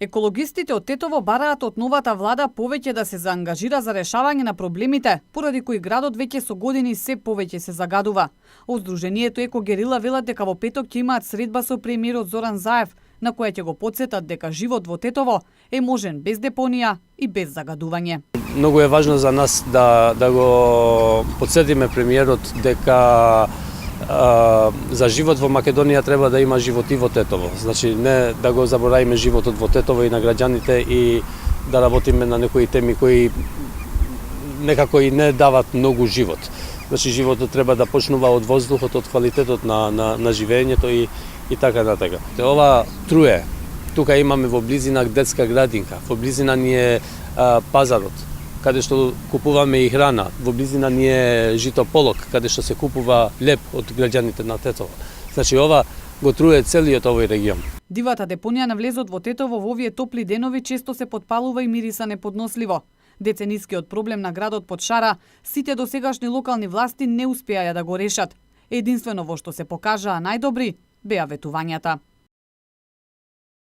Екологистите од Тетово бараат од новата влада повеќе да се заангажира за решавање на проблемите, поради кои градот веќе со години се повеќе се загадува. Од Сдруженијето Еко Герила велат дека во петок ќе имаат средба со премиерот Зоран Заев, на која ќе го потсетат дека живот во Тетово е можен без депонија и без загадување. Многу е важно за нас да го потсетиме премиерот дека за живот во Македонија треба да има живот и во Тетово. Значи не да го заборавиме животот во Тетово и на граѓаните и да работиме на некои теми кои некако и не дават многу живот. Значи животот треба да почнува од воздухот, од квалитетот на живеењето и така натака. Ова труе. Тука имаме во близина детска градинка, во близина ни е пазарот, каде што купуваме и храна, во близина ни е житополок, каде што се купува леп од граѓаните на Тетово. Значи ова го труе целиот овој регион. Дивата депонија на влезот во Тетово во овие топли денови често се подпалува и мириса неподносливо. Деценискиот проблем на градот под шара, сите досегашни локални власти не успеаја да го решат. Единствено во што се покажаа најдобри беа ветувањата.